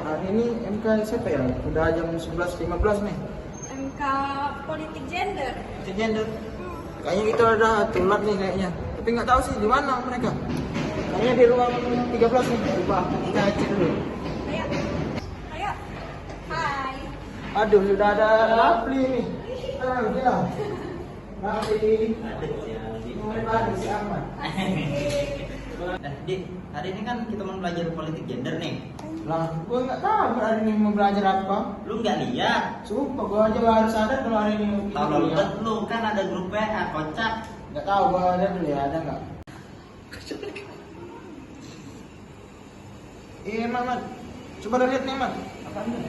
hari ini MK siapa ya? Udah jam 11.15 nih. MK politik gender. Gender. Kayaknya kita ada telat nih kayaknya. Tapi nggak tahu sih di mana mereka. Kayaknya di ruang 13 nih. Coba kita cek dulu. Ayo. Ayo. Hai. Aduh, sudah ada Rafli nih. Gila. Rafli. Mulai baru si Ahmad. Di, hari ini kan kita mau belajar politik gender nih. Lah, gue nggak tahu hari ini mau belajar apa. Lu nggak lihat? Sumpah, gue aja baru sadar kalau hari ini mau Kalau kuliah. lu kan ada grup WA kocak. Nggak tahu, gue ada dulu ya, ada nggak? Iya, Mat. Coba lihat nih, Mat. Apa ini?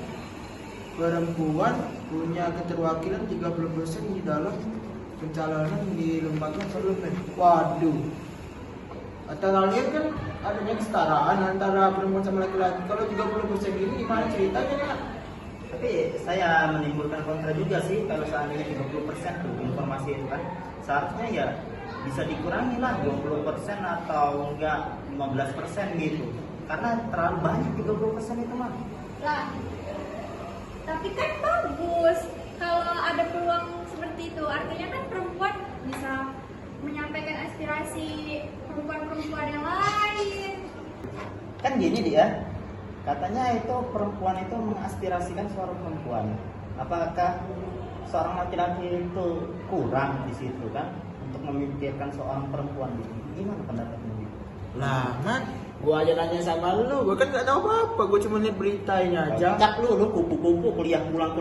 Perempuan punya keterwakilan 30% di dalam pencalonan di lembaga parlemen. Waduh. Kata kalian kan adanya kesetaraan antara perempuan sama laki-laki. Kalau 30% ini gimana ceritanya, Mat? Tapi saya menimbulkan kontra juga sih kalau seandainya 30% tuh informasi itu kan. Seharusnya ya bisa dikurangi lah 20% atau enggak 15% gitu. Karena terlalu banyak 30% itu mah. Lah. Tapi kan bagus kalau ada peluang seperti itu. Artinya kan perempuan bisa menyampaikan aspirasi perempuan-perempuan yang lain. Kan gini dia, katanya itu perempuan itu mengaspirasikan suara perempuan. Apakah seorang laki-laki itu kurang di situ kan untuk memikirkan seorang perempuan gitu? Gimana pendapatmu? Lah, Mat, gua aja nanya sama lu, gua kan nggak tahu apa-apa, gua cuma lihat beritanya aja. Cak lu kupu-kupu kuliah pulang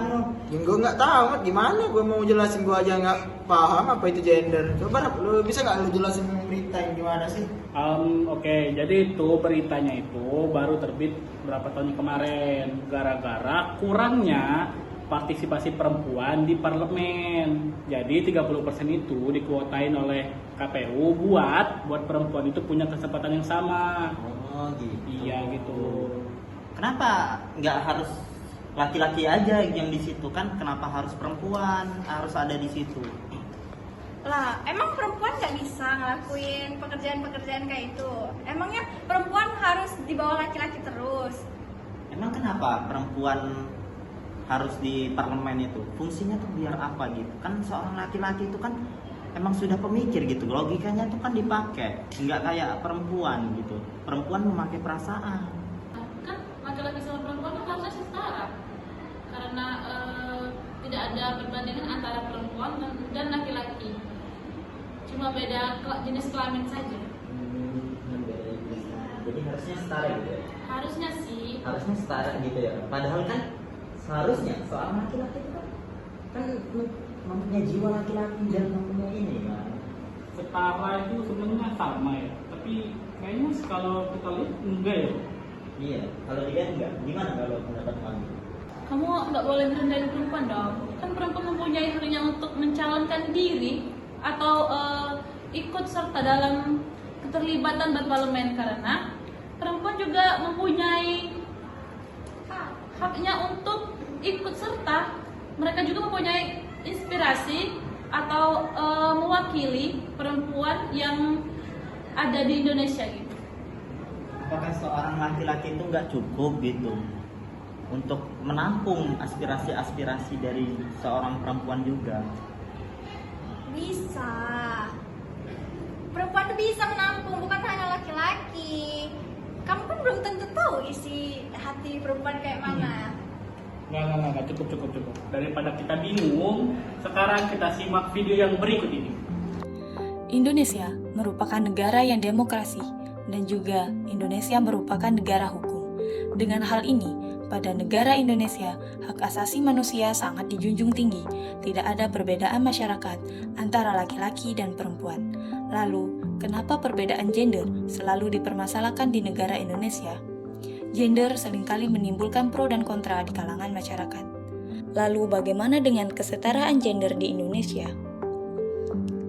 lu. Yang gua nggak tahu, Mat, gimana gua mau jelasin, gua aja nggak paham apa itu gender. Coba Rap, lu bisa nggak lu jelasin berita yang gimana sih? Oke, jadi itu beritanya itu baru terbit berapa tahun kemarin gara-gara kurangnya partisipasi perempuan di parlemen. Jadi 30% itu dikuotain oleh KPU buat perempuan itu punya kesempatan yang sama. Oh gitu. Iya gitu. Kenapa nggak harus laki-laki aja yang di situ kan? Kenapa harus perempuan harus ada di situ? Lah, emang perempuan nggak bisa ngelakuin pekerjaan-pekerjaan kayak itu? Emangnya perempuan harus di bawah laki-laki terus? Emang kenapa perempuan harus di parlemen itu? Fungsinya tuh biar apa gitu? Kan seorang laki-laki itu kan emang sudah pemikir gitu. Logikanya tuh kan dipakai. Nggak kayak perempuan gitu. Perempuan memakai perasaan. Kan laki-laki sama perempuan kan harusnya setara karena tidak ada perbandingan antara perempuan dan laki-laki, cuma beda jenis kelamin saja. Jadi harusnya setara gitu ya? Harusnya sih. Harusnya setara gitu ya. Padahal kan seharusnya seorang laki-laki itu kan mempunyai jiwa laki-laki dan mempunyai ini kan. Setara itu sebenarnya sama ya, tapi kayaknya kalau kita lihat enggak ya. Iya, kalau dilihat enggak. Gimana kalau pendapat kamu? Kamu nggak boleh merendahin perempuan dong. Kan perempuan mempunyai haknya untuk mencalonkan diri atau ikut serta dalam keterlibatan berparlemen, karena perempuan juga mempunyai haknya untuk ikut serta. Mereka juga mempunyai inspirasi atau mewakili perempuan yang ada di Indonesia gitu. Apakah seorang laki-laki itu nggak cukup gitu untuk menampung aspirasi-aspirasi dari seorang perempuan juga? Bisa. Perempuan tuh bisa menampung, bukan hanya laki-laki. Kamu kan belum tentu tahu isi hati perempuan kayak mana. Nggak, cukup. Daripada kita bingung, sekarang kita simak video yang berikut ini. Indonesia merupakan negara yang demokrasi dan juga Indonesia merupakan negara hukum. Dengan hal ini, pada negara Indonesia, hak asasi manusia sangat dijunjung tinggi. Tidak ada perbedaan masyarakat antara laki-laki dan perempuan. Lalu, kenapa perbedaan gender selalu dipermasalahkan di negara Indonesia? Gender seringkali menimbulkan pro dan kontra di kalangan masyarakat. Lalu, bagaimana dengan kesetaraan gender di Indonesia?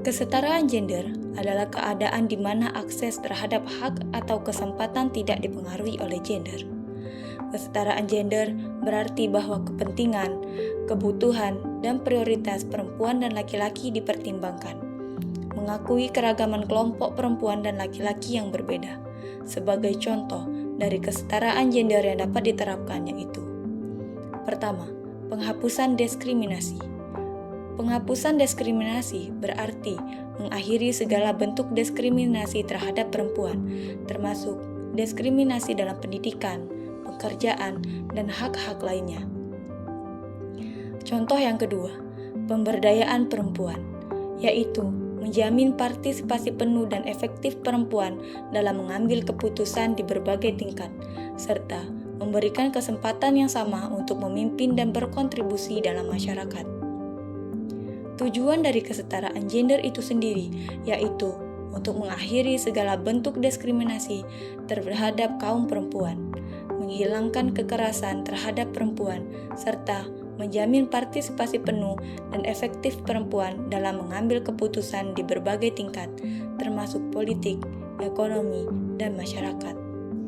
Kesetaraan gender adalah keadaan di mana akses terhadap hak atau kesempatan tidak dipengaruhi oleh gender. Kesetaraan gender berarti bahwa kepentingan, kebutuhan, dan prioritas perempuan dan laki-laki dipertimbangkan. Mengakui keragaman kelompok perempuan dan laki-laki yang berbeda. Sebagai contoh, dari kesetaraan gender yang dapat diterapkan, yaitu: pertama, penghapusan diskriminasi. Penghapusan diskriminasi berarti mengakhiri segala bentuk diskriminasi terhadap perempuan, termasuk diskriminasi dalam pendidikan, pekerjaan, dan hak-hak lainnya. Contoh yang kedua, pemberdayaan perempuan, yaitu menjamin partisipasi penuh dan efektif perempuan dalam mengambil keputusan di berbagai tingkat, serta memberikan kesempatan yang sama untuk memimpin dan berkontribusi dalam masyarakat. Tujuan dari kesetaraan gender itu sendiri yaitu untuk mengakhiri segala bentuk diskriminasi terhadap kaum perempuan, menghilangkan kekerasan terhadap perempuan, serta menjamin partisipasi penuh dan efektif perempuan dalam mengambil keputusan di berbagai tingkat, termasuk politik, ekonomi, dan masyarakat.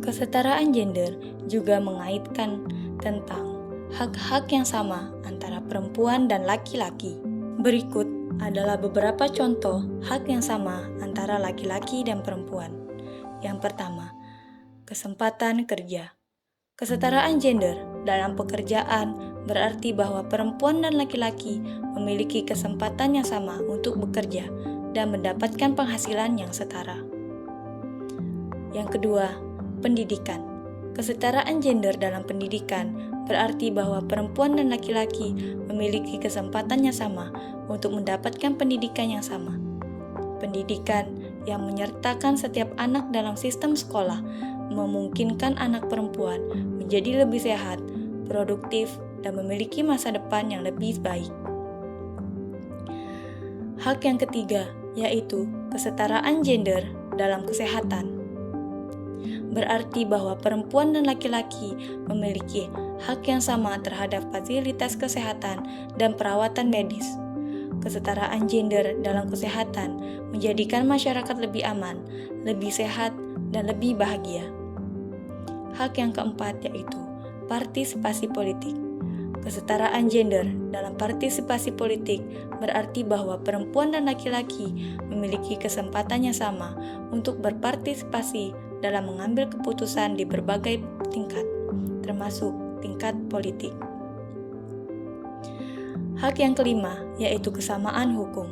Kesetaraan gender juga mengaitkan tentang hak-hak yang sama antara perempuan dan laki-laki. Berikut adalah beberapa contoh hak yang sama antara laki-laki dan perempuan. Yang pertama, kesempatan kerja. Kesetaraan gender dalam pekerjaan berarti bahwa perempuan dan laki-laki memiliki kesempatan yang sama untuk bekerja dan mendapatkan penghasilan yang setara. Yang kedua, pendidikan. Kesetaraan gender dalam pendidikan berarti bahwa perempuan dan laki-laki memiliki kesempatan yang sama untuk mendapatkan pendidikan yang sama. Pendidikan yang menyertakan setiap anak dalam sistem sekolah memungkinkan anak perempuan menjadi lebih sehat, produktif, dan memiliki masa depan yang lebih baik. Hak yang ketiga yaitu kesetaraan gender dalam kesehatan. Berarti bahwa perempuan dan laki-laki memiliki hak yang sama terhadap fasilitas kesehatan dan perawatan medis. Kesetaraan gender dalam kesehatan menjadikan masyarakat lebih aman, lebih sehat, dan lebih bahagia. Hak yang keempat yaitu partisipasi politik. Kesetaraan gender dalam partisipasi politik berarti bahwa perempuan dan laki-laki memiliki kesempatan yang sama untuk berpartisipasi dalam mengambil keputusan di berbagai tingkat, termasuk tingkat politik. Hak yang kelima yaitu kesamaan hukum.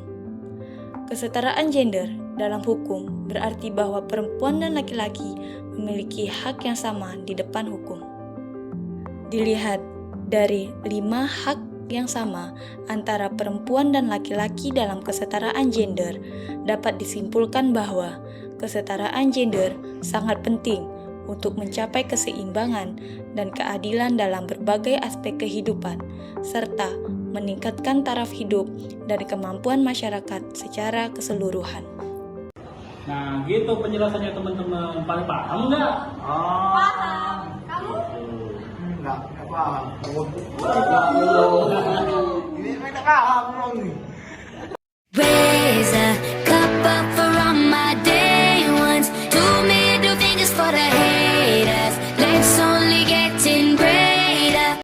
Kesetaraan gender dalam hukum berarti bahwa perempuan dan laki-laki memiliki hak yang sama di depan hukum. Dilihat dari 5 hak yang sama antara perempuan dan laki-laki dalam kesetaraan gender, dapat disimpulkan bahwa kesetaraan gender sangat penting untuk mencapai keseimbangan dan keadilan dalam berbagai aspek kehidupan, serta meningkatkan taraf hidup dan kemampuan masyarakat secara keseluruhan. Nah, gitu penjelasannya teman-teman. Pada paham nggak? Paham. Kamu? Enggak paham. Ini mereka paham ini.